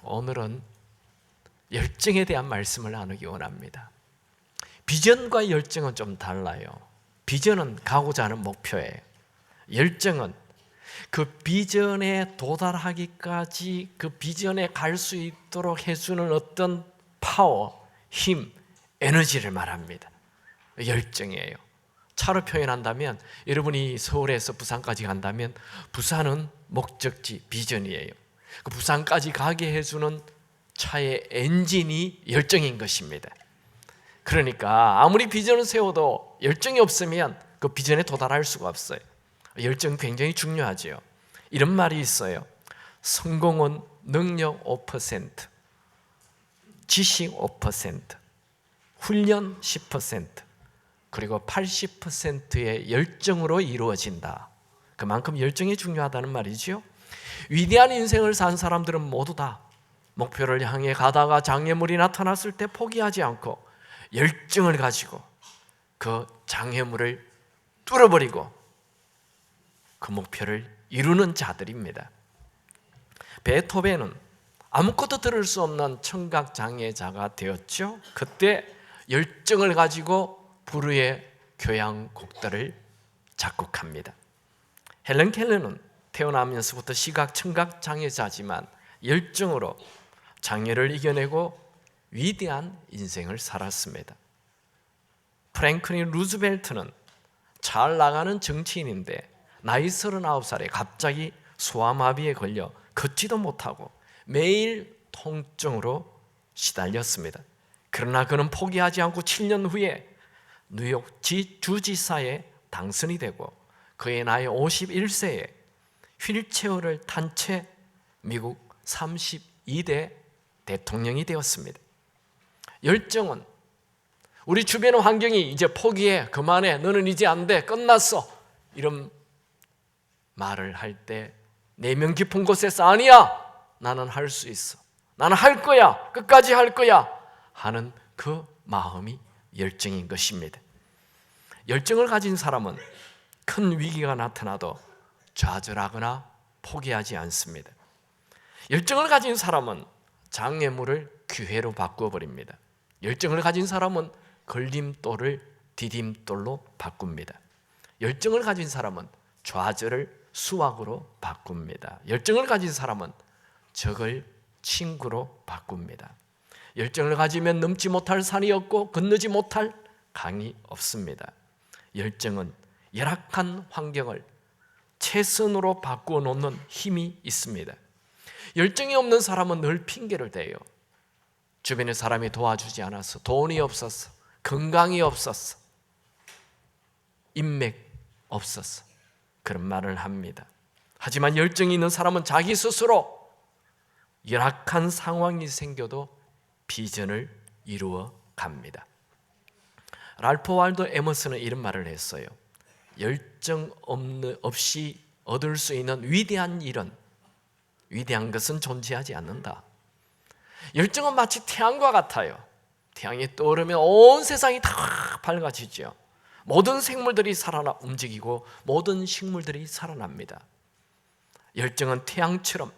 오늘은 열정에 대한 말씀을 나누기 원합니다. 비전과 열정은 좀 달라요. 비전은 가고자 하는 목표예요. 열정은 그 비전에 도달하기까지 그 비전에 갈 수 있도록 해주는 어떤 파워, 힘, 에너지를 말합니다. 열정이에요. 차로 표현한다면 여러분이 서울에서 부산까지 간다면 부산은 목적지, 비전이에요. 그 부산까지 가게 해주는 차의 엔진이 열정인 것입니다. 그러니까 아무리 비전을 세워도 열정이 없으면 그 비전에 도달할 수가 없어요. 열정 굉장히 중요하죠. 이런 말이 있어요. 성공은 능력 5%, 지식 5%, 훈련 10%, 그리고 80%의 열정으로 이루어진다. 그만큼 열정이 중요하다는 말이죠. 위대한 인생을 산 사람들은 모두 다 목표를 향해 가다가 장애물이 나타났을 때 포기하지 않고 열정을 가지고 그 장애물을 뚫어버리고 그 목표를 이루는 자들입니다. 베토벤은 아무것도 들을 수 없는 청각장애자가 되었죠. 그때 열정을 가지고 불후의 교향곡들을 작곡합니다. 헬런 켈러는 태어나면서부터 시각 청각장애자지만 열정으로 장애를 이겨내고 위대한 인생을 살았습니다. 프랭클린 루즈벨트는 잘 나가는 정치인인데 나이 39살에 갑자기 소아마비에 걸려 걷지도 못하고 매일 통증으로 시달렸습니다. 그러나 그는 포기하지 않고 7년 후에 뉴욕 주지사에 당선이 되고 그의 나이 51세에 휠체어를 탄 채 미국 32대 대통령이 되었습니다. 열정은 우리 주변의 환경이 이제 포기해, 그만해, 너는 이제 안 돼, 끝났어 이런 말을 할 때 내면 깊은 곳에서 아니야, 나는 할 수 있어, 나는 할 거야, 끝까지 할 거야 하는 그 마음이 열정인 것입니다. 열정을 가진 사람은 큰 위기가 나타나도 좌절하거나 포기하지 않습니다. 열정을 가진 사람은 장애물을 기회로 바꾸어버립니다. 열정을 가진 사람은 걸림돌을 디딤돌로 바꿉니다. 열정을 가진 사람은 좌절을 수확으로 바꿉니다. 열정을 가진 사람은 적을 친구로 바꿉니다. 열정을 가지면 넘지 못할 산이 없고 건너지 못할 강이 없습니다. 열정은 열악한 환경을 최선으로 바꾸어 놓는 힘이 있습니다. 열정이 없는 사람은 늘 핑계를 대요. 주변에 사람이 도와주지 않아서, 돈이 없었어, 건강이 없었어, 인맥 없었어, 그런 말을 합니다. 하지만 열정이 있는 사람은 자기 스스로 열악한 상황이 생겨도 비전을 이루어 갑니다. 랄프 월도 에머슨은 이런 말을 했어요. 열정 없이 얻을 수 있는 위대한 일은, 위대한 것은 존재하지 않는다. 열정은 마치 태양과 같아요. 태양이 떠오르면 온 세상이 다 밝아지죠. 모든 생물들이 살아나 움직이고 모든 식물들이 살아납니다. 열정은 태양처럼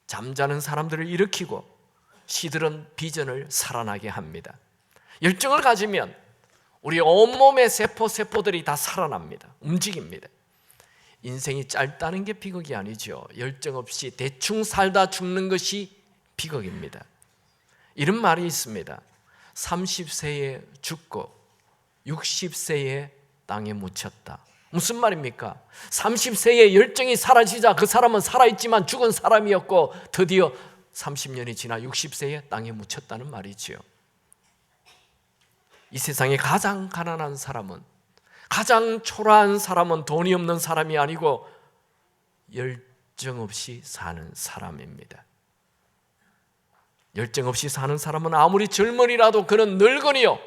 잠자는 사람들을 일으키고 시들은 비전을 살아나게 합니다. 열정을 가지면 우리 온몸의 세포들이 다 살아납니다. 움직입니다. 인생이 짧다는 게 비극이 아니죠. 열정 없이 대충 살다 죽는 것이 비극입니다. 이런 말이 있습니다. 30세에 죽고 60세에 땅에 묻혔다. 무슨 말입니까? 30세에 열정이 사라지자 그 사람은 살아있지만 죽은 사람이었고 드디어 30년이 지나 60세에 땅에 묻혔다는 말이지요. 이 세상에 가장 가난한 사람은, 가장 초라한 사람은 돈이 없는 사람이 아니고 열정 없이 사는 사람입니다. 열정 없이 사는 사람은 아무리 젊은이라도 그는 늙은이요,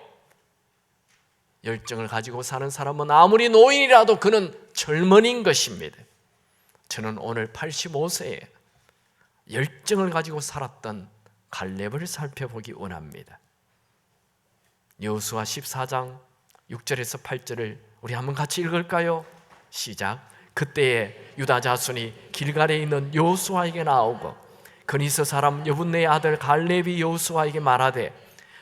열정을 가지고 사는 사람은 아무리 노인이라도 그는 젊은이인 것입니다. 저는 오늘 85세에 열정을 가지고 살았던 갈렙을 살펴보기 원합니다. 여호수아 14장 6절에서 8절을 우리 한번 같이 읽을까요? 시작. 그때에 유다 자손이 길갈에 있는 여호수아에게 나오고 그니스 사람 여분네의 아들 갈렙이 여호수아에게 말하되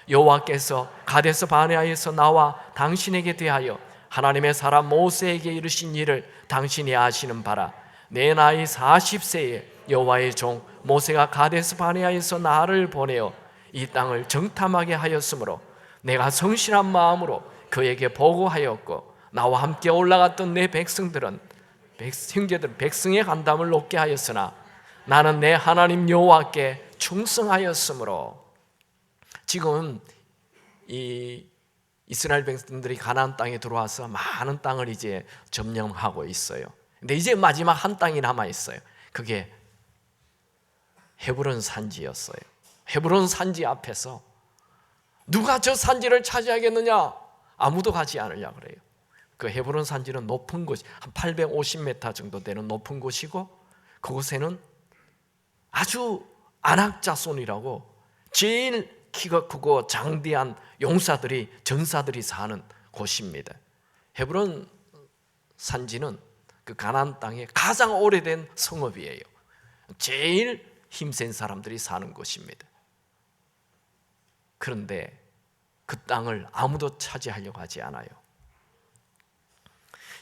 여호와께서 가데스 바네아에서 나와 당신에게 대하여 하나님의 사람 모세에게 이르신 일을 당신이 아시는 바라. 내 나이 40세에 여호와의 종 모세가 가데스 바네아에서 나를 보내어 이 땅을 정탐하게 하였으므로 내가 성실한 마음으로 그에게 보고하였고 나와 함께 올라갔던 내 백성들은 형제들 백성의 간담을 높게 하였으나 나는 내 하나님 여호와께 충성하였으므로. 지금 이 이스라엘 백성들이 가나안 땅에 들어와서 많은 땅을 이제 점령하고 있어요. 근데 이제 마지막 한 땅이 남아 있어요. 그게 헤브론 산지였어요. 헤브론 산지 앞에서 누가 저 산지를 차지하겠느냐? 아무도 가지 않으려 그래요. 그 헤브론 산지는 높은 곳, 한 850m 정도 되는 높은 곳이고, 그곳에는 아주 안악자손이라고 제일 키가 크고 장대한 용사들이, 전사들이 사는 곳입니다. 헤브론 산지는 그 가나안 땅의 가장 오래된 성읍이에요. 제일 힘센 사람들이 사는 곳입니다. 그런데 그 땅을 아무도 차지하려고 하지 않아요.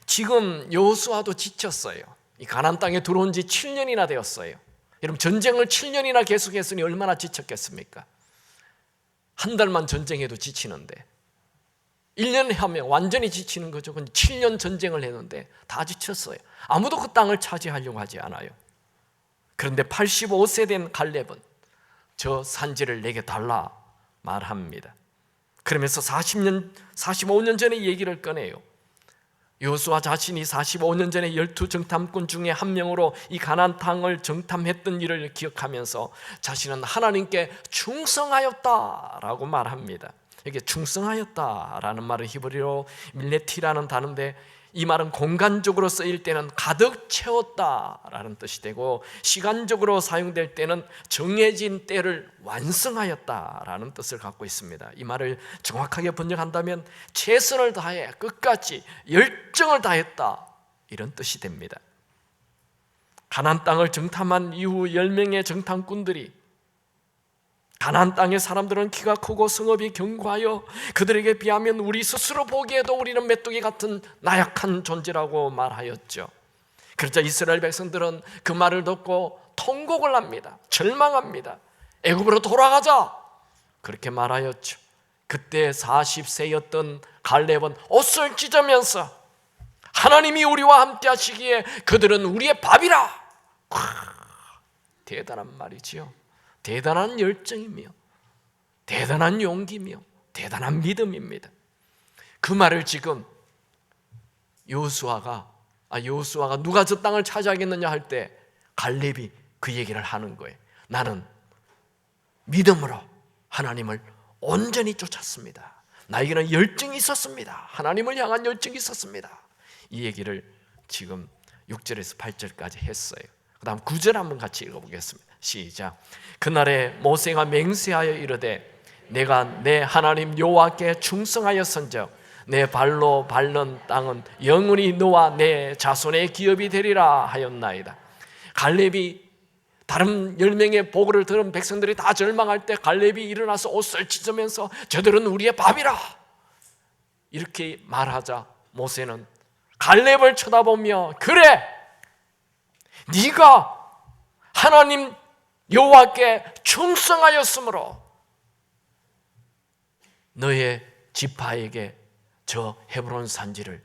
지금 여호수아도 지쳤어요. 이 가나안 땅에 들어온 지 7년이나 되었어요. 여러분, 전쟁을 7년이나 계속했으니 얼마나 지쳤겠습니까? 한 달만 전쟁해도 지치는데 1년 하면 완전히 지치는 거죠. 7년 전쟁을 했는데 다 지쳤어요. 아무도 그 땅을 차지하려고 하지 않아요. 그런데 85세 된 갈렙은 저 산지를 내게 달라 말합니다. 그러면서 45년 전의 얘기를 꺼내요. 여호수아 자신이 45년 전에 12 정탐꾼 중에 한 명으로 이 가나안 땅을 정탐했던 일을 기억하면서 자신은 하나님께 충성하였다라고 말합니다. 이게 충성하였다라는 말은 히브리어로 밀레티라는 단어인데, 이 말은 공간적으로 쓰일 때는 가득 채웠다라는 뜻이 되고, 시간적으로 사용될 때는 정해진 때를 완성하였다라는 뜻을 갖고 있습니다. 이 말을 정확하게 번역한다면 최선을 다해 끝까지 열정을 다했다, 이런 뜻이 됩니다. 가나안 땅을 정탐한 이후 10명의 정탐꾼들이, 가나안 땅의 사람들은 키가 크고 성읍이 견고하여 그들에게 비하면 우리 스스로 보기에도 우리는 메뚜기 같은 나약한 존재라고 말하였죠. 그러자 이스라엘 백성들은 그 말을 듣고 통곡을 합니다. 절망합니다. 애굽으로 돌아가자, 그렇게 말하였죠. 그때 40세였던 갈렙은 옷을 찢으면서 하나님이 우리와 함께 하시기에 그들은 우리의 밥이라. 대단한 말이지요. 대단한 열정이며 대단한 용기며 대단한 믿음입니다. 그 말을 지금 여호수아가 누가 저 땅을 차지하겠느냐 할 때 갈렙이 그 얘기를 하는 거예요. 나는 믿음으로 하나님을 온전히 쫓았습니다. 나에게는 열정이 있었습니다. 하나님을 향한 열정이 있었습니다. 이 얘기를 지금 6절에서 8절까지 했어요. 그 다음 9절 한번 같이 읽어보겠습니다. 시작. 그날에 모세가 맹세하여 이르되 내가 내 하나님 여호와께 충성하였은즉 내 발로 밟는 땅은 영원히 너와 내 자손의 기업이 되리라 하였나이다. 갈렙이 다른 10명의 보고를 들은 백성들이 다 절망할 때 갈렙이 일어나서 옷을 찢으면서 저들은 우리의 밥이라 이렇게 말하자 모세는 갈렙을 쳐다보며 그래, 네가 하나님 여호와께 충성하였으므로 너의 지파에게 저 헤브론 산지를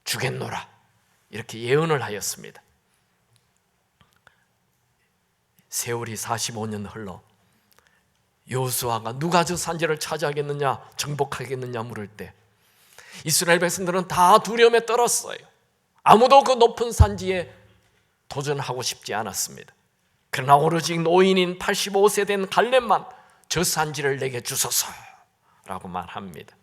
주겠노라, 이렇게 예언을 하였습니다. 세월이 45년 흘러 여호수아가 누가 저 산지를 차지하겠느냐, 정복하겠느냐 물을 때 이스라엘 백성들은 다 두려움에 떨었어요. 아무도 그 높은 산지에 도전하고 싶지 않았습니다. 그러나 오로지 노인인 85세 된 갈렙만 저 산지를 내게 주소서라고 말합니다.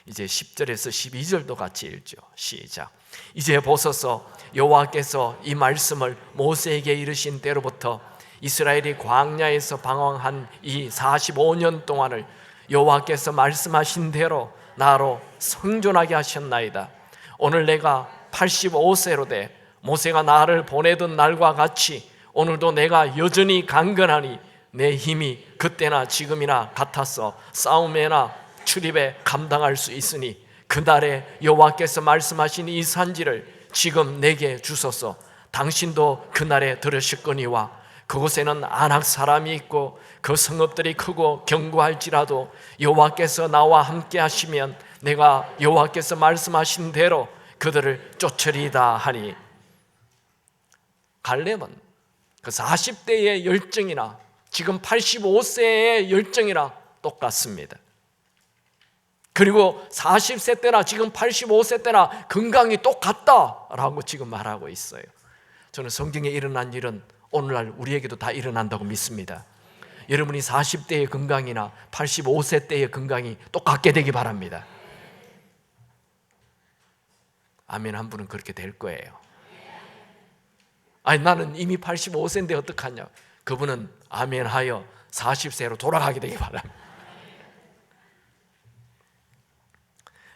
이제 10절에서 12절도 같이 읽죠. 시작. 이제 보소서, 여호와께서 이 말씀을 모세에게 이르신 때로부터 이스라엘이 광야에서 방황한 이 45년 동안을 여호와께서 말씀하신 대로 나로 생존하게 하셨나이다. 오늘 내가 85세로 돼 모세가 나를 보내던 날과 같이 오늘도 내가 여전히 강건하니 내 힘이 그때나 지금이나 같아서 싸움에나 출입에 감당할 수 있으니 그날에 여호와께서 말씀하신 이 산지를 지금 내게 주소서. 당신도 그날에 들으셨거니와 그곳에는 아낙 사람이 있고 그 성읍들이 크고 견고할지라도 여호와께서 나와 함께 하시면 내가 여호와께서 말씀하신 대로 그들을 쫓으리이다 하니, 갈렙은 그 40대의 열정이나 지금 85세의 열정이나 똑같습니다. 그리고 40세 때나 지금 85세 때나 건강이 똑같다라고 지금 말하고 있어요. 저는 성경에 일어난 일은 오늘날 우리에게도 다 일어난다고 믿습니다. 여러분이 40대의 건강이나 85세 때의 건강이 똑같게 되기 바랍니다. 아멘 한 분은 그렇게 될 거예요. 아니 나는 이미 85세인데 어떡하냐, 그분은 아멘 하여 40세로 돌아가게 되기 바랍니다.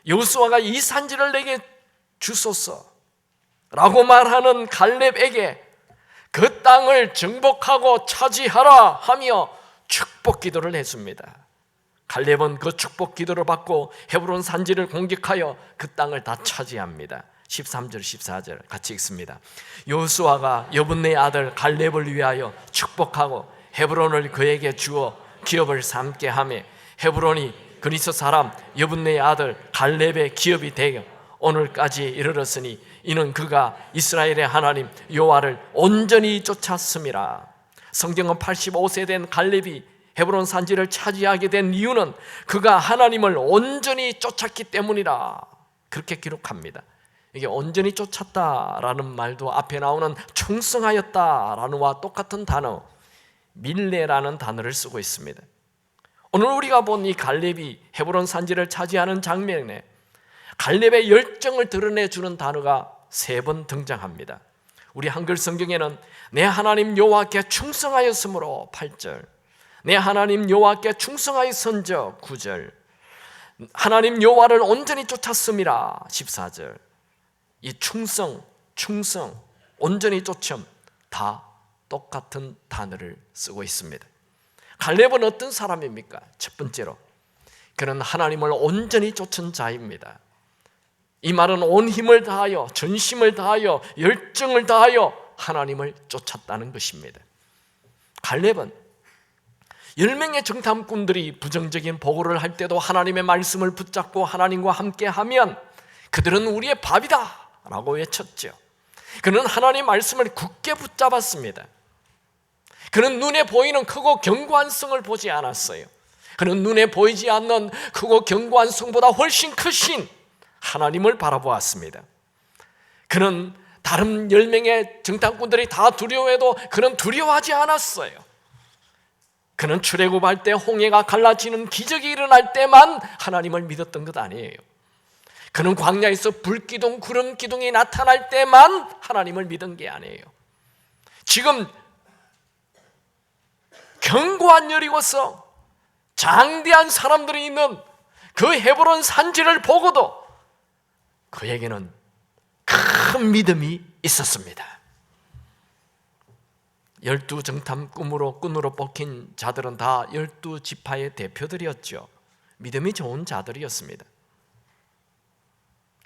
여호수아가 이 산지를 내게 주소서 라고 말하는 갈렙에게 그 땅을 정복하고 차지하라 하며 축복 기도를 했습니다. 갈렙은 그 축복 기도를 받고 헤브론 산지를 공격하여 그 땅을 다 차지합니다. 13절 14절 같이 읽습니다. 여호수아가 여분네 아들 갈렙을 위하여 축복하고 헤브론을 그에게 주어 기업을 삼게 하며 헤브론이 그리스 사람 여분네 아들 갈렙의 기업이 되어 오늘까지 이르렀으니 이는 그가 이스라엘의 하나님 여호와를 온전히 쫓았음이라. 성경은 85세 된 갈렙이 헤브론 산지를 차지하게 된 이유는 그가 하나님을 온전히 쫓았기 때문이라 그렇게 기록합니다. 이게 온전히 쫓았다라는 말도 앞에 나오는 충성하였다라는 와 똑같은 단어 밀레라는 단어를 쓰고 있습니다. 오늘 우리가 본 이 갈렙이 헤브론 산지를 차지하는 장면에 갈렙의 열정을 드러내주는 단어가 3번 등장합니다. 우리 한글 성경에는 내 하나님 여호와께 충성하였으므로 8절, 내 하나님 여호와께 충성하였은즉 9절, 하나님 여호와를 온전히 쫓았음이라 14절. 이 충성, 온전히 쫓음 다 똑같은 단어를 쓰고 있습니다. 갈렙은 어떤 사람입니까? 첫 번째로 그는 하나님을 온전히 쫓은 자입니다. 이 말은 온 힘을 다하여 전심을 다하여 열정을 다하여 하나님을 쫓았다는 것입니다. 갈렙은 10명의 정탐꾼들이 부정적인 보고를 할 때도 하나님의 말씀을 붙잡고 하나님과 함께하면 그들은 우리의 밥이다 라고 외쳤죠. 그는 하나님의 말씀을 굳게 붙잡았습니다. 그는 눈에 보이는 크고 견고한 성을 보지 않았어요. 그는 눈에 보이지 않는 크고 견고한 성보다 훨씬 크신 하나님을 바라보았습니다. 그는 다른 10명의 정탐꾼들이 다 두려워해도 그는 두려워하지 않았어요. 그는 출애굽할 때 홍해가 갈라지는 기적이 일어날 때만 하나님을 믿었던 것 아니에요. 그는 광야에서 불기둥, 구름기둥이 나타날 때만 하나님을 믿은 게 아니에요. 지금 견고한 여리고성, 장대한 사람들이 있는 그 헤브론 산지를 보고도 그에게는 큰 믿음이 있었습니다. 12 정탐꾼으로 뽑힌 자들은 다 12지파의 대표들이었죠. 믿음이 좋은 자들이었습니다.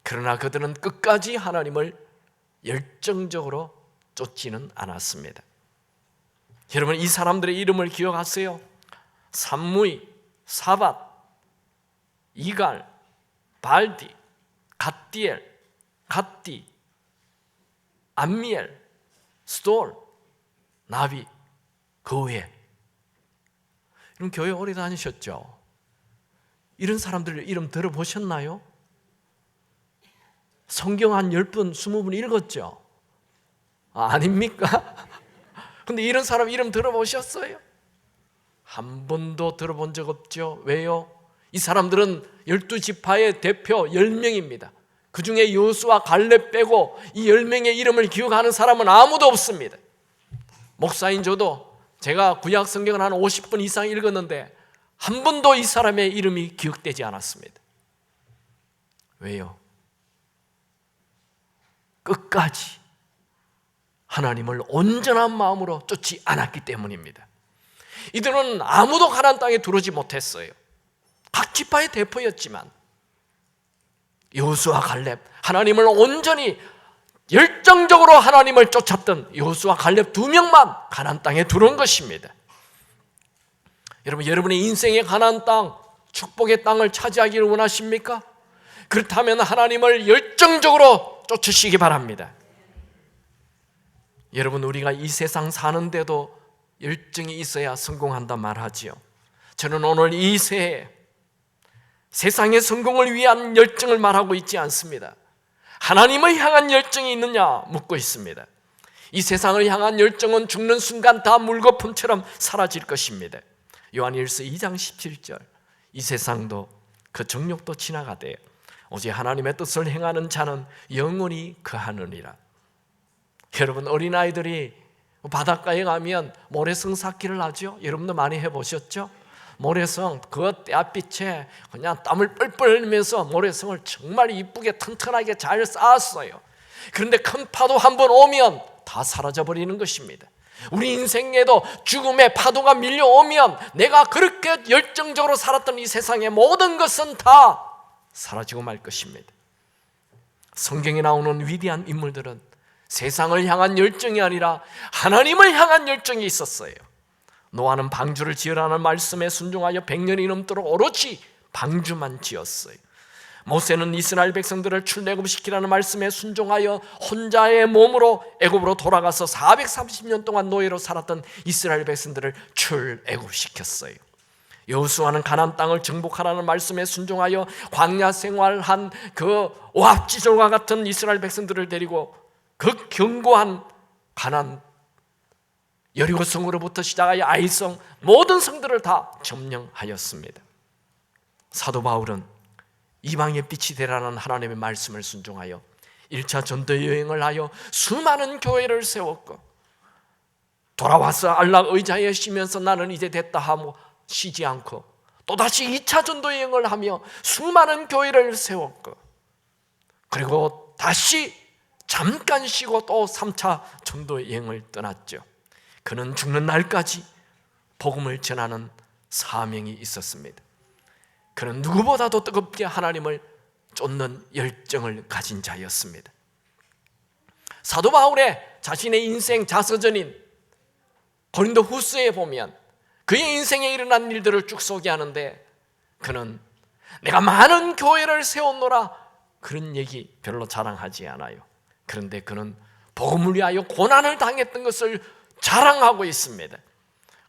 그러나 그들은 끝까지 하나님을 열정적으로 쫓지는 않았습니다. 여러분, 이 사람들의 이름을 기억하세요. 삼무이, 사밧, 이갈, 발디, 갓디엘, 갓디, 암미엘, 스돌, 나비, 그 외에. 이런 교회 오래 다니셨죠? 이런 사람들 이름 들어보셨나요? 성경 한 10번, 20번 읽었죠? 아닙니까? 근데 이런 사람 이름 들어보셨어요? 한 번도 들어본 적 없죠. 왜요? 이 사람들은 12지파의 대표 10명입니다. 그 중에 여호수아, 갈렙 빼고 이 10명의 이름을 기억하는 사람은 아무도 없습니다. 목사인 저도 제가 구약 성경을 한 50번 이상 읽었는데 한 번도 이 사람의 이름이 기억되지 않았습니다. 왜요? 끝까지 하나님을 온전한 마음으로 쫓지 않았기 때문입니다. 이들은 아무도 가나안 땅에 들어오지 못했어요. 각 지파의 대표였지만 여호수아 갈렙, 하나님을 온전히 열정적으로 하나님을 쫓았던 여호수아 갈렙 두 명만 가나안 땅에 들어온 것입니다. 여러분, 여러분의 인생의 가나안 땅, 축복의 땅을 차지하기를 원하십니까? 그렇다면 하나님을 열정적으로 쫓으시기 바랍니다. 여러분, 우리가 이 세상 사는데도 열정이 있어야 성공한다 말하지요. 저는 오늘 이 새해 세상의 성공을 위한 열정을 말하고 있지 않습니다. 하나님을 향한 열정이 있느냐 묻고 있습니다. 이 세상을 향한 열정은 죽는 순간 다 물거품처럼 사라질 것입니다. 요한일서 2장 17절, 이 세상도 그 정욕도 지나가되 오직 하나님의 뜻을 행하는 자는 영원히 거하느니라. 여러분, 어린아이들이 바닷가에 가면 모래성 쌓기를 하죠. 여러분도 많이 해보셨죠? 모래성, 그 떼앗빛에 그냥 땀을 뻘뻘 흘리면서 모래성을 정말 이쁘게 튼튼하게 잘 쌓았어요. 그런데 큰 파도 한번 오면 다 사라져버리는 것입니다. 우리 인생에도 죽음의 파도가 밀려오면 내가 그렇게 열정적으로 살았던 이 세상의 모든 것은 다 사라지고 말 것입니다. 성경에 나오는 위대한 인물들은 세상을 향한 열정이 아니라 하나님을 향한 열정이 있었어요. 노아는 방주를 지으라는 말씀에 순종하여 100년이 넘도록 오롯이 방주만 지었어요. 모세는 이스라엘 백성들을 출애굽시키라는 말씀에 순종하여 혼자의 몸으로 애굽으로 돌아가서 430년 동안 노예로 살았던 이스라엘 백성들을 출애굽시켰어요. 여호수아는 가나안 땅을 정복하라는 말씀에 순종하여 광야 생활한 그 오합지졸과 같은 이스라엘 백성들을 데리고 그 견고한 가나안 여리고성으로부터 시작하여 아이성 모든 성들을 다 점령하였습니다. 사도 바울은 이방의 빛이 되라는 하나님의 말씀을 순종하여 1차 전도 여행을 하여 수많은 교회를 세웠고, 돌아와서 안락 의자에 쉬면서 나는 이제 됐다 하고 쉬지 않고 또다시 2차 전도 여행을 하며 수많은 교회를 세웠고, 그리고 다시 잠깐 쉬고 또 3차 전도 여행을 떠났죠. 그는 죽는 날까지 복음을 전하는 사명이 있었습니다. 그는 누구보다도 뜨겁게 하나님을 쫓는 열정을 가진 자였습니다. 사도 바울의 자신의 인생 자서전인 고린도 후서에 보면 그의 인생에 일어난 일들을 쭉 소개하는데, 그는 내가 많은 교회를 세웠노라 그런 얘기 별로 자랑하지 않아요. 그런데 그는 복음을 위하여 고난을 당했던 것을 자랑하고 있습니다.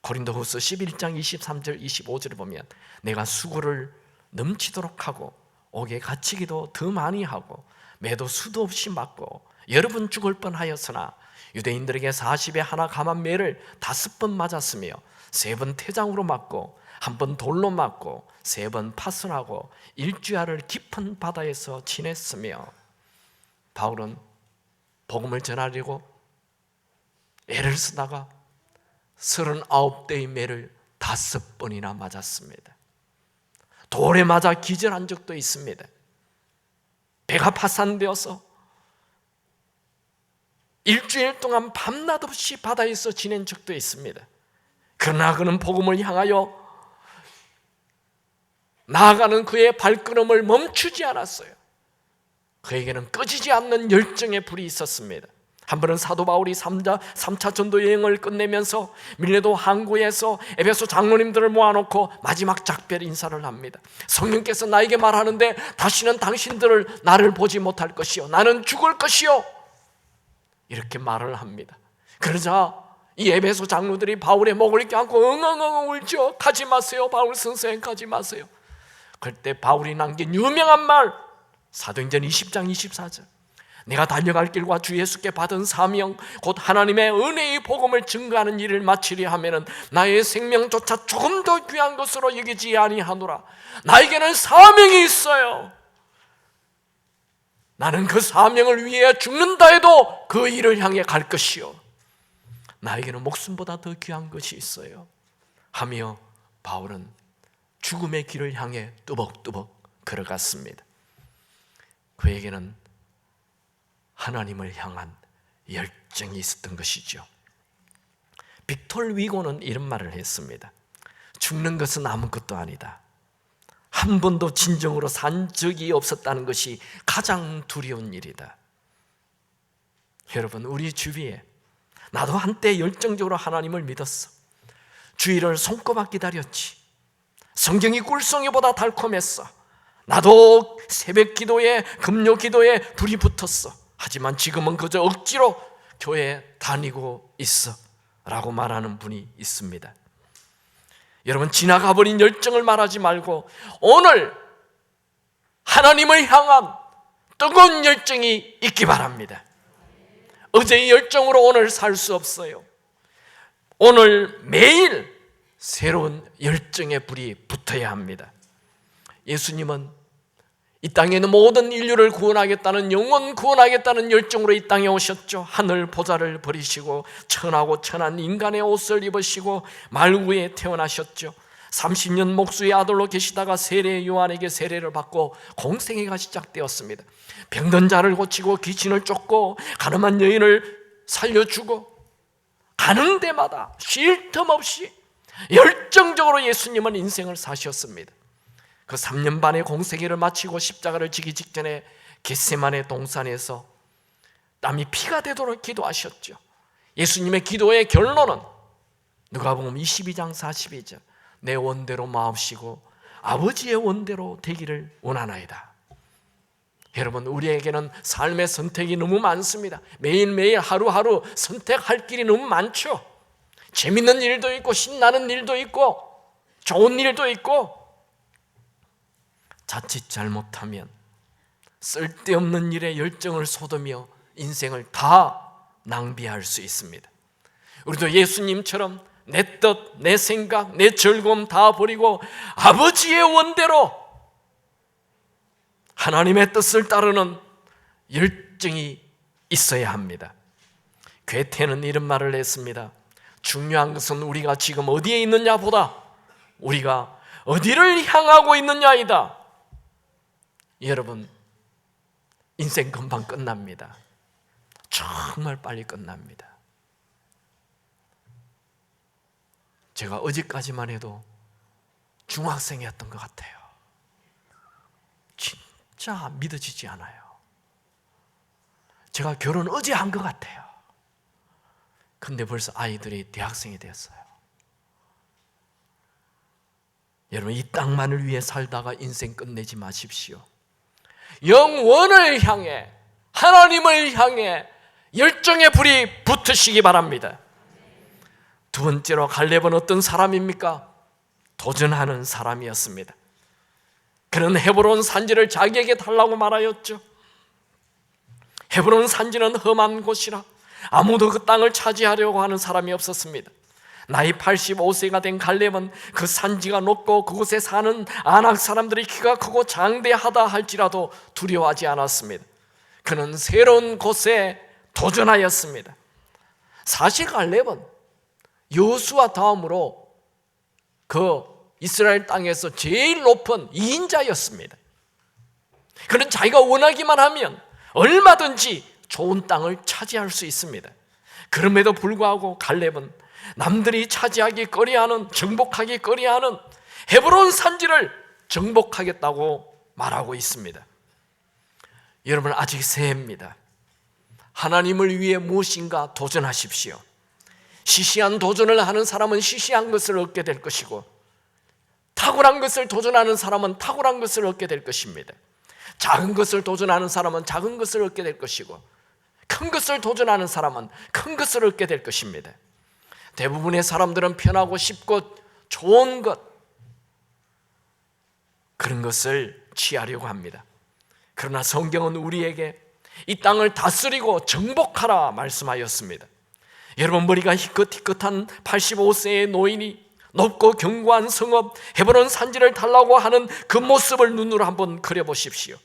고린도후서 11장 23절 25절을 보면 내가 수고를 넘치도록 하고 옥에 갇히기도 더 많이 하고 매도 수도 없이 맞고 여러 번 죽을 뻔하였으나 유대인들에게 40에 하나 감한 매를 5번 맞았으며 3번 태장으로 맞고 1번 돌로 맞고 3번 파선하고 일주야를 깊은 바다에서 지냈으며, 바울은 복음을 전하려고 애를 쓰다가 39대의 매를 5번이나 맞았습니다. 돌에 맞아 기절한 적도 있습니다. 배가 파산되어서 일주일 동안 밤낮 없이 바다에서 지낸 적도 있습니다. 그러나 그는 복음을 향하여 나아가는 그의 발걸음을 멈추지 않았어요. 그에게는 꺼지지 않는 열정의 불이 있었습니다. 한 번은 사도 바울이 3차 전도 여행을 끝내면서 밀레도 항구에서 에베소 장로님들을 모아놓고 마지막 작별 인사를 합니다. 성령께서 나에게 말하는데 다시는 당신들을 나를 보지 못할 것이요, 나는 죽을 것이요, 이렇게 말을 합니다. 그러자 이 에베소 장로들이 바울의 목을 껴안고 엉엉엉 울죠. 가지 마세요, 바울 선생, 가지 마세요. 그때 바울이 남긴 유명한 말, 사도행전 20장 24절, 내가 달려갈 길과 주 예수께 받은 사명 곧 하나님의 은혜의 복음을 증거하는 일을 마치려 하면은 나의 생명조차 조금 더 귀한 것으로 여기지 아니하노라. 나에게는 사명이 있어요. 나는 그 사명을 위해 죽는다 해도 그 일을 향해 갈 것이요, 나에게는 목숨보다 더 귀한 것이 있어요 하며 바울은 죽음의 길을 향해 뚜벅뚜벅 걸어갔습니다. 그에게는 하나님을 향한 열정이 있었던 것이죠. 빅톨 위고는 이런 말을 했습니다. 죽는 것은 아무것도 아니다. 한 번도 진정으로 산 적이 없었다는 것이 가장 두려운 일이다. 여러분, 우리 주위에 나도 한때 열정적으로 하나님을 믿었어. 주일을 손꼽아 기다렸지. 성경이 꿀송이보다 달콤했어. 나도 새벽 기도에, 금요 기도에 불이 붙었어. 하지만 지금은 그저 억지로 교회에 다니고 있어 라고 말하는 분이 있습니다. 여러분, 지나가버린 열정을 말하지 말고 오늘 하나님을 향한 뜨거운 열정이 있기 바랍니다. 어제의 열정으로 오늘 살 수 없어요. 오늘 매일 새로운 열정의 불이 붙어야 합니다. 예수님은 이 땅에 있는 모든 인류를 구원하겠다는, 영원 구원하겠다는 열정으로 이 땅에 오셨죠. 하늘 보좌를 버리시고 천하고 천한 인간의 옷을 입으시고 말 위에 태어나셨죠. 30년 목수의 아들로 계시다가 세례 요한에게 세례를 받고 공생애가 시작되었습니다. 병든 자를 고치고 귀신을 쫓고 가늠한 여인을 살려주고 가는 데마다 쉴 틈 없이 열정적으로 예수님은 인생을 사셨습니다. 그 3년 반의 공생애를 마치고 십자가를 지기 직전에 겟세마네 동산에서 땀이 피가 되도록 기도하셨죠. 예수님의 기도의 결론은 누가복음 22장 42절, 내 원대로 마옵시고 아버지의 원대로 되기를 원하나이다. 여러분, 우리에게는 삶의 선택이 너무 많습니다. 매일매일 하루하루 선택할 길이 너무 많죠. 재밌는 일도 있고 신나는 일도 있고 좋은 일도 있고, 자칫 잘못하면 쓸데없는 일에 열정을 쏟으며 인생을 다 낭비할 수 있습니다. 우리도 예수님처럼 내 뜻, 내 생각, 내 즐거움 다 버리고 아버지의 원대로 하나님의 뜻을 따르는 열정이 있어야 합니다. 괴테는 이런 말을 했습니다. 중요한 것은 우리가 지금 어디에 있느냐보다 우리가 어디를 향하고 있느냐이다. 여러분, 인생 금방 끝납니다. 정말 빨리 끝납니다. 제가 어제까지만 해도 중학생이었던 것 같아요. 진짜 믿어지지 않아요. 제가 결혼 어제 한 것 같아요. 근데 벌써 아이들이 대학생이 되었어요. 여러분, 이 땅만을 위해 살다가 인생 끝내지 마십시오. 영원을 향해, 하나님을 향해 열정의 불이 붙으시기 바랍니다. 두 번째로 갈렙은 어떤 사람입니까? 도전하는 사람이었습니다. 그는 헤브론 산지를 자기에게 달라고 말하였죠. 헤브론 산지는 험한 곳이라 아무도 그 땅을 차지하려고 하는 사람이 없었습니다. 나이 85세가 된 갈렙은 그 산지가 높고 그곳에 사는 아낙 사람들이 키가 크고 장대하다 할지라도 두려워하지 않았습니다. 그는 새로운 곳에 도전하였습니다. 사실 갈렙은 여호수아 다음으로 그 이스라엘 땅에서 제일 높은 2인자였습니다. 그는 자기가 원하기만 하면 얼마든지 좋은 땅을 차지할 수 있습니다. 그럼에도 불구하고 갈렙은 남들이 차지하기 꺼려하는, 정복하기 꺼려하는 헤브론 산지를 정복하겠다고 말하고 있습니다. 여러분, 아직 새해입니다. 하나님을 위해 무엇인가 도전하십시오. 시시한 도전을 하는 사람은 시시한 것을 얻게 될 것이고, 탁월한 것을 도전하는 사람은 탁월한 것을 얻게 될 것입니다. 작은 것을 도전하는 사람은 작은 것을 얻게 될 것이고, 큰 것을 도전하는 사람은 큰 것을 얻게 될 것입니다. 대부분의 사람들은 편하고 쉽고 좋은 것, 그런 것을 취하려고 합니다. 그러나 성경은 우리에게 이 땅을 다스리고 정복하라 말씀하였습니다. 여러분, 머리가 희끗희끗한 85세의 노인이 높고 견고한 성읍 헤브론 산지를 달라고 하는 그 모습을 눈으로 한번 그려보십시오.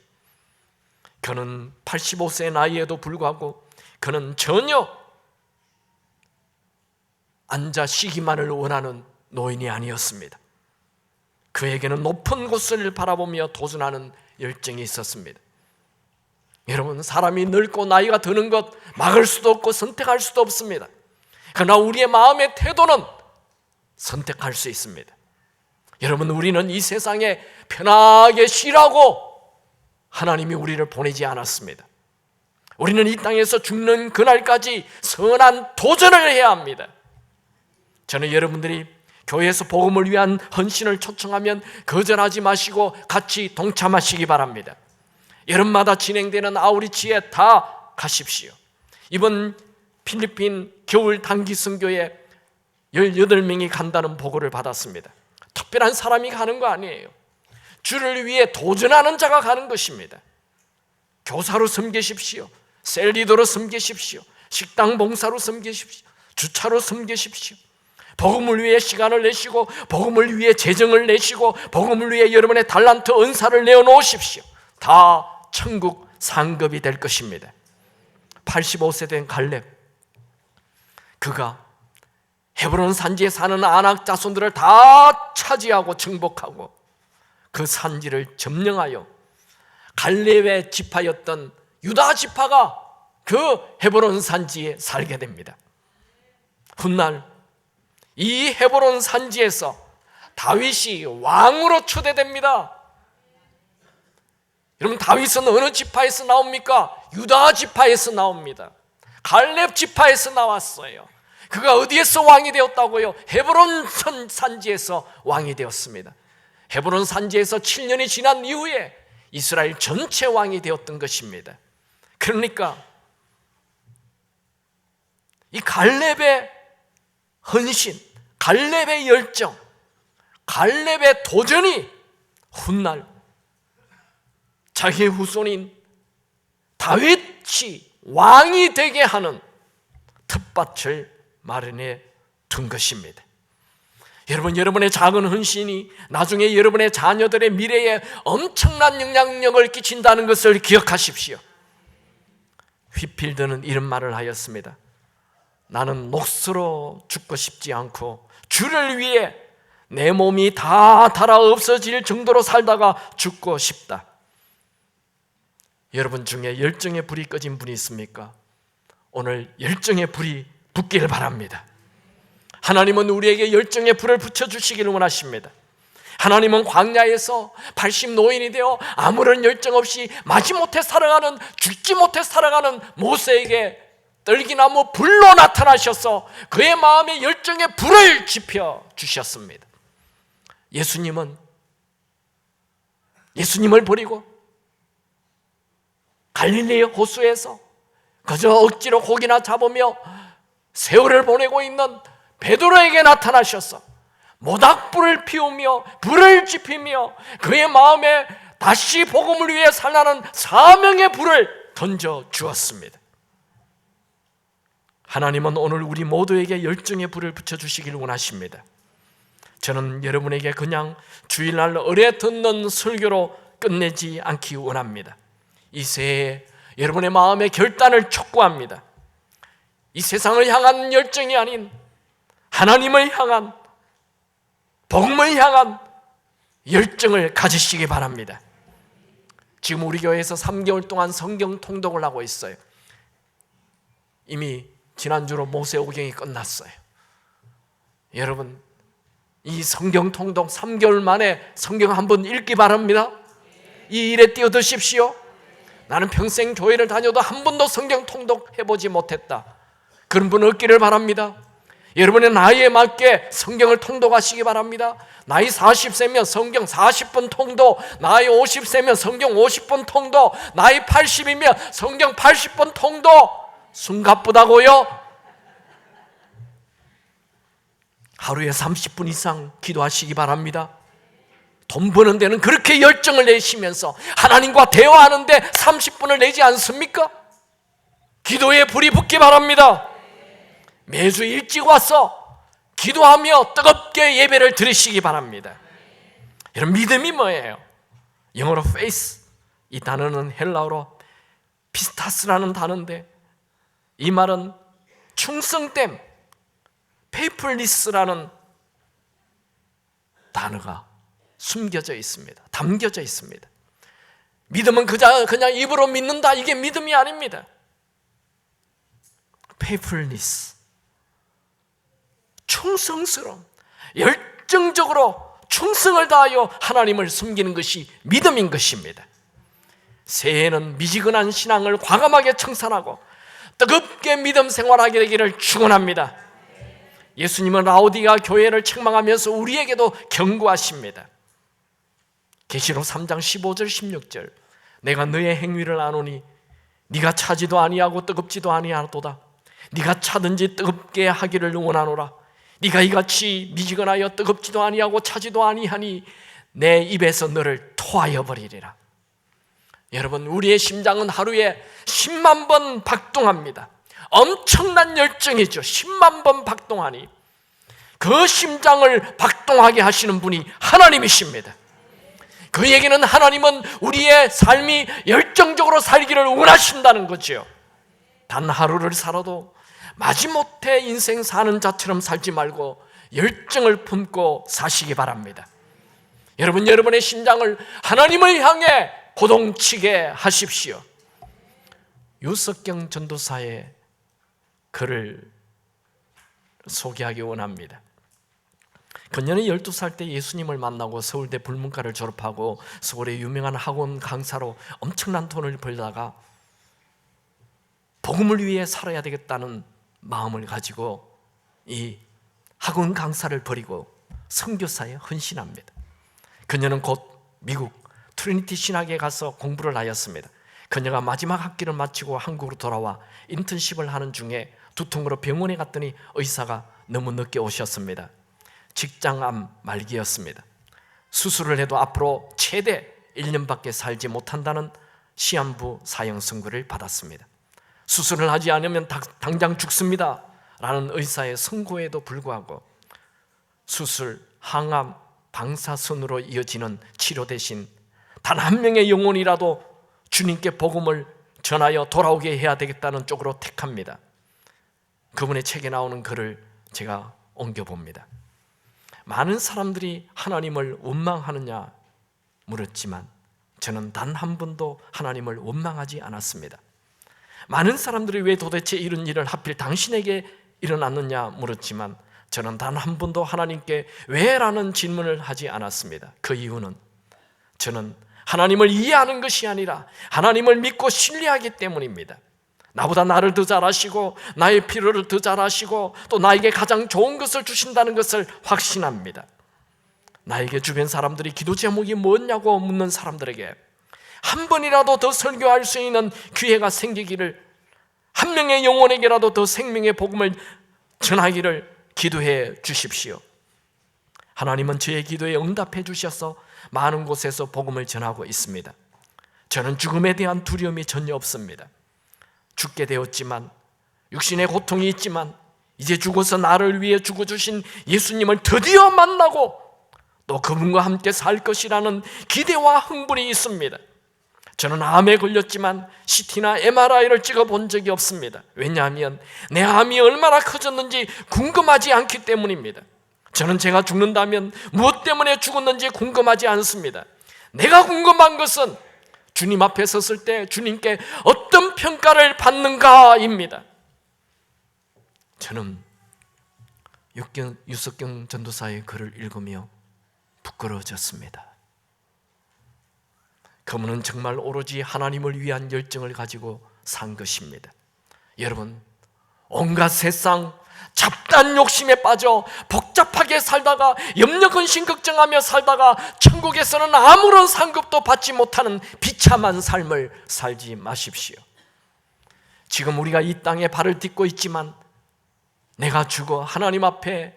그는 85세 나이에도 불구하고 그는 전혀 앉아 쉬기만을 원하는 노인이 아니었습니다. 그에게는 높은 곳을 바라보며 도전하는 열정이 있었습니다. 여러분, 사람이 늙고 나이가 드는 것 막을 수도 없고 선택할 수도 없습니다. 그러나 우리의 마음의 태도는 선택할 수 있습니다. 여러분, 우리는 이 세상에 편하게 쉬라고 하나님이 우리를 보내지 않았습니다. 우리는 이 땅에서 죽는 그날까지 선한 도전을 해야 합니다. 저는 여러분들이 교회에서 복음을 위한 헌신을 초청하면 거절하지 마시고 같이 동참하시기 바랍니다. 여름마다 진행되는 아우리치에 다 가십시오. 이번 필리핀 겨울 단기 선교에 18명이 간다는 보고를 받았습니다. 특별한 사람이 가는 거 아니에요. 주를 위해 도전하는 자가 가는 것입니다. 교사로 섬기십시오. 셀리더로 섬기십시오. 식당 봉사로 섬기십시오. 주차로 섬기십시오. 복음을 위해 시간을 내시고, 복음을 위해 재정을 내시고, 복음을 위해 여러분의 달란트 은사를 내어놓으십시오. 다 천국 상급이 될 것입니다. 85세 된 갈렙, 그가 헤브론 산지에 사는 아낙 자손들을 다 차지하고 정복하고 그 산지를 점령하여 갈렙의 지파였던 유다 지파가 그 헤브론 산지에 살게 됩니다. 훗날 이 헤브론 산지에서 다윗이 왕으로 초대됩니다. 여러분, 다윗은 어느 지파에서 나옵니까? 유다 지파에서 나옵니다. 갈렙 지파에서 나왔어요. 그가 어디에서 왕이 되었다고요? 헤브론 산지에서 왕이 되었습니다. 헤브론 산지에서 7년이 지난 이후에 이스라엘 전체 왕이 되었던 것입니다. 그러니까 이 갈렙의 헌신, 갈렙의 열정, 갈렙의 도전이 훗날 자기의 후손인 다윗이 왕이 되게 하는 텃밭을 마련해 둔 것입니다. 여러분, 여러분의 작은 헌신이 나중에 여러분의 자녀들의 미래에 엄청난 영향력을 끼친다는 것을 기억하십시오. 휘필드는 이런 말을 하였습니다. 나는 넋으로 죽고 싶지 않고 주를 위해 내 몸이 다 닳아 없어질 정도로 살다가 죽고 싶다. 여러분 중에 열정의 불이 꺼진 분이 있습니까? 오늘 열정의 불이 붙기를 바랍니다. 하나님은 우리에게 열정의 불을 붙여주시기를 원하십니다. 하나님은 광야에서 80 노인이 되어 아무런 열정 없이 마지못해 살아가는, 죽지 못해 살아가는 모세에게 떨기나무 불로 나타나셔서 그의 마음에 열정의 불을 지펴 주셨습니다. 예수님을 버리고 갈릴리 호수에서 그저 억지로 고기나 잡으며 세월을 보내고 있는 베드로에게 나타나셔서 모닥불을 피우며 불을 지피며 그의 마음에 다시 복음을 위해 살라는 사명의 불을 던져 주었습니다. 하나님은 오늘 우리 모두에게 열정의 불을 붙여주시기를 원하십니다. 저는 여러분에게 그냥 주일날 어뢰 듣는 설교로 끝내지 않기 원합니다. 이 새해 여러분의 마음의 결단을 촉구합니다. 이 세상을 향한 열정이 아닌 하나님을 향한, 복음을 향한 열정을 가지시기 바랍니다. 지금 우리 교회에서 3개월 동안 성경 통독을 하고 있어요. 이미 지난주로 모세오경이 끝났어요. 여러분, 이 성경 통독 3개월 만에 성경 한번 읽기 바랍니다. 이 일에 뛰어드십시오. 나는 평생 교회를 다녀도 한 번도 성경 통독해보지 못했다. 그런 분 없기를 바랍니다. 여러분의 나이에 맞게 성경을 통독하시기 바랍니다. 나이 40세면 성경 40분 통독, 나이 50세면 성경 50분 통독, 나이 80이면 성경 80분 통독. 숨가쁘다고요? 하루에 30분 이상 기도하시기 바랍니다. 돈 버는 데는 그렇게 열정을 내시면서 하나님과 대화하는데 30분을 내지 않습니까? 기도에 불이 붙기 바랍니다. 매주 일찍 와서 기도하며 뜨겁게 예배를 드리시기 바랍니다. 여러분, 믿음이 뭐예요? 영어로 faith, 이 단어는 헬라어로 피스타스라는 단어인데 이 말은 충성됨, faithfulness라는 단어가 숨겨져 있습니다. 담겨져 있습니다. 믿음은 그냥 입으로 믿는다, 이게 믿음이 아닙니다. faithfulness, 충성스러움, 열정적으로 충성을 다하여 하나님을 섬기는 것이 믿음인 것입니다. 새해에는 미지근한 신앙을 과감하게 청산하고 뜨겁게 믿음 생활하게 되기를 축원합니다. 예수님은 라오디게아 교회를 책망하면서 우리에게도 경고하십니다. 계시록 3장 15절 16절, 내가 너의 행위를 아노니 네가 차지도 아니하고 뜨겁지도 아니하도다. 네가 차든지 뜨겁게 하기를 원하노라. 네가 이같이 미지근하여 뜨겁지도 아니하고 차지도 아니하니 내 입에서 너를 토하여 버리리라. 여러분, 우리의 심장은 하루에 10만 번 박동합니다. 엄청난 열정이죠. 10만 번 박동하니 그 심장을 박동하게 하시는 분이 하나님이십니다. 그 얘기는 하나님은 우리의 삶이 열정적으로 살기를 원하신다는 거죠. 단 하루를 살아도 마지못해 인생 사는 자처럼 살지 말고 열정을 품고 사시기 바랍니다. 여러분, 여러분의 심장을 하나님을 향해 고동치게 하십시오. 유석경 전도사의 글을 소개하기 원합니다. 그녀는 12살 때 예수님을 만나고 서울대 불문과를 졸업하고 서울의 유명한 학원 강사로 엄청난 돈을 벌다가 복음을 위해 살아야 되겠다는 마음을 가지고 이 학원 강사를 버리고 선교사에 헌신합니다. 그녀는 곧 미국 트리니티 신학에 가서 공부를 하였습니다. 그녀가 마지막 학기를 마치고 한국으로 돌아와 인턴십을 하는 중에 두통으로 병원에 갔더니 의사가 너무 늦게 오셨습니다. 직장암 말기였습니다. 수술을 해도 앞으로 최대 1년밖에 살지 못한다는 시한부 사형 선고를 받았습니다. 수술을 하지 않으면 당장 죽습니다 라는 의사의 선고에도 불구하고 수술, 항암, 방사선으로 이어지는 치료 대신 단 한 명의 영혼이라도 주님께 복음을 전하여 돌아오게 해야 되겠다는 쪽으로 택합니다. 그분의 책에 나오는 글을 제가 옮겨봅니다. 많은 사람들이 하나님을 원망하느냐 물었지만 저는 단 한 번도 하나님을 원망하지 않았습니다. 많은 사람들이 왜 도대체 이런 일을 하필 당신에게 일어났느냐 물었지만 저는 단 한 번도 하나님께 왜? 라는 질문을 하지 않았습니다. 그 이유는 저는 하나님을 이해하는 것이 아니라 하나님을 믿고 신뢰하기 때문입니다. 나보다 나를 더 잘 아시고 나의 필요를 더 잘 아시고 또 나에게 가장 좋은 것을 주신다는 것을 확신합니다. 나에게 주변 사람들이 기도 제목이 뭐냐고 묻는 사람들에게 한 번이라도 더 설교할 수 있는 기회가 생기기를, 한 명의 영혼에게라도 더 생명의 복음을 전하기를 기도해 주십시오. 하나님은 저의 기도에 응답해 주셔서 많은 곳에서 복음을 전하고 있습니다. 저는 죽음에 대한 두려움이 전혀 없습니다. 죽게 되었지만, 육신의 고통이 있지만 이제 죽어서 나를 위해 죽어주신 예수님을 드디어 만나고 또 그분과 함께 살 것이라는 기대와 흥분이 있습니다. 저는 암에 걸렸지만 CT나 MRI를 찍어본 적이 없습니다. 왜냐하면 내 암이 얼마나 커졌는지 궁금하지 않기 때문입니다. 저는 제가 죽는다면 무엇 때문에 죽었는지 궁금하지 않습니다. 내가 궁금한 것은 주님 앞에 섰을 때 주님께 어떤 평가를 받는가입니다. 저는 유석경 전도사의 글을 읽으며 부끄러워졌습니다. 그분은 정말 오로지 하나님을 위한 열정을 가지고 산 것입니다. 여러분, 온갖 세상 잡다한 욕심에 빠져 복잡하게 살다가 염려 근심 걱정하며 살다가 천국에서는 아무런 상급도 받지 못하는 비참한 삶을 살지 마십시오. 지금 우리가 이 땅에 발을 딛고 있지만 내가 죽어 하나님 앞에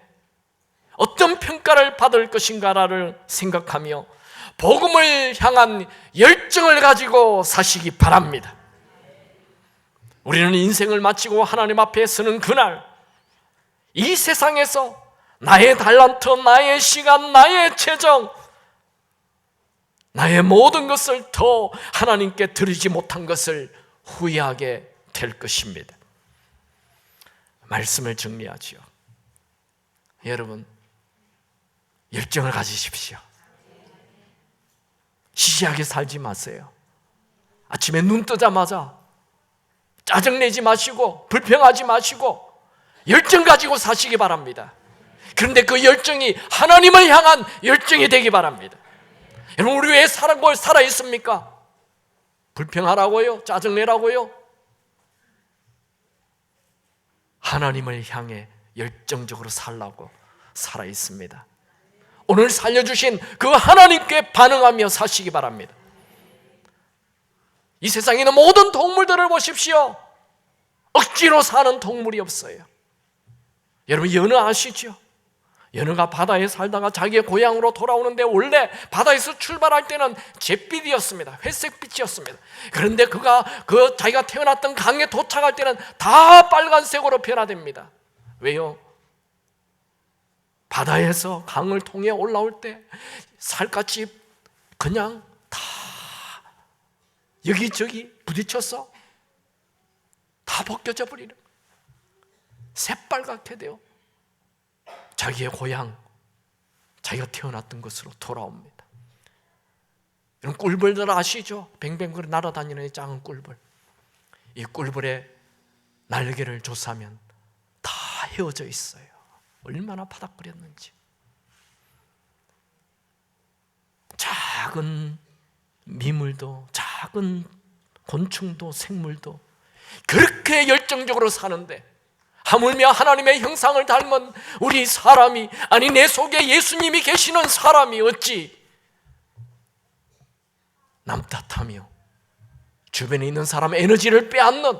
어떤 평가를 받을 것인가를 생각하며 복음을 향한 열정을 가지고 사시기 바랍니다. 우리는 인생을 마치고 하나님 앞에 서는 그날, 이 세상에서 나의 달란트, 나의 시간, 나의 재정, 나의 모든 것을 더 하나님께 드리지 못한 것을 후회하게 될 것입니다. 말씀을 정리하지요. 여러분, 열정을 가지십시오. 시시하게 살지 마세요. 아침에 눈 뜨자마자 짜증내지 마시고 불평하지 마시고 열정 가지고 사시기 바랍니다. 그런데 그 열정이 하나님을 향한 열정이 되기 바랍니다. 여러분, 우리 왜 살아 있습니까? 불평하라고요? 짜증내라고요? 하나님을 향해 열정적으로 살라고 살아 있습니다. 오늘 살려주신 그 하나님께 반응하며 사시기 바랍니다. 이 세상에 있는 모든 동물들을 보십시오. 억지로 사는 동물이 없어요. 여러분, 연어 아시죠? 연어가 바다에 살다가 자기의 고향으로 돌아오는데 원래 바다에서 출발할 때는 잿빛이었습니다. 회색빛이었습니다. 그런데 그가 자기가 태어났던 강에 도착할 때는 다 빨간색으로 변화됩니다. 왜요? 바다에서 강을 통해 올라올 때 살갗이 그냥 다 여기저기 부딪혀서 다 벗겨져 버리는, 새빨갛게 돼요. 자기의 고향, 자기가 태어났던 곳으로 돌아옵니다. 이런 꿀벌들 아시죠? 뱅뱅 날아다니는 이 작은 꿀벌. 이 꿀벌의 날개를 조사하면 다 헤어져 있어요. 얼마나 바닥거렸는지. 작은 미물도, 작은 곤충도, 생물도 그렇게 열정적으로 사는데, 하물며 하나님의 형상을 닮은 우리 사람이, 아니 내 속에 예수님이 계시는 사람이 어찌 남 탓하며 주변에 있는 사람의 에너지를 빼앗는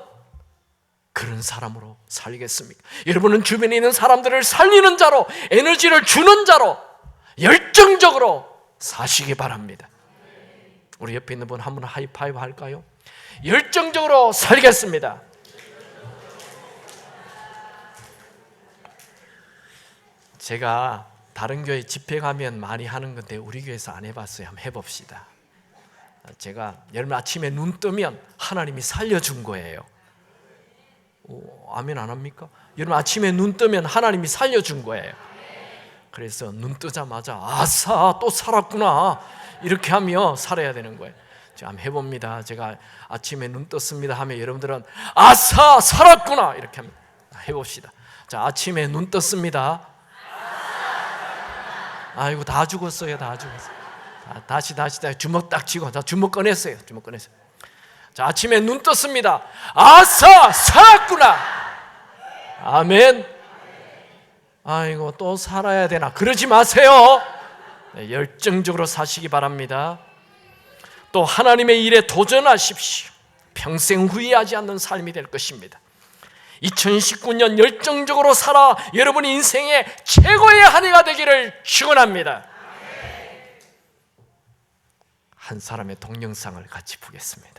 그런 사람으로 살겠습니까? 여러분은 주변에 있는 사람들을 살리는 자로, 에너지를 주는 자로 열정적으로 사시기 바랍니다. 우리 옆에 있는 분 한 분 하이파이브 할까요? 열정적으로 살겠습니다. 제가 다른 교회 집회 가면 많이 하는 건데 우리 교회에서 안 해봤어요. 한번 해봅시다. 제가 여러분 아침에 눈 뜨면 하나님이 살려준 거예요. 아멘 안 합니까? 여러분 아침에 눈 뜨면 하나님이 살려준 거예요. 그래서 눈 뜨자마자 아싸 또 살았구나 이렇게 하며 살아야 되는 거예요. 제가 한번 해봅니다. 제가 아침에 눈 떴습니다 하면 여러분들은 아싸 살았구나 이렇게 합니다. 해봅시다. 자, 아침에 눈 떴습니다. 아이고 다 죽었어요. 다 죽었어요. 다시 주먹 딱 쥐고, 자, 주먹 꺼냈어요. 자, 아침에 눈 떴습니다. 아싸 살았구나. 아멘. 아이고 또 살아야 되나, 그러지 마세요. 네, 열정적으로 사시기 바랍니다. 또 하나님의 일에 도전하십시오. 평생 후회하지 않는 삶이 될 것입니다. 2019년 열정적으로 살아 여러분 인생의 최고의 한 해가 되기를 축원합니다. 한 사람의 동영상을 같이 보겠습니다.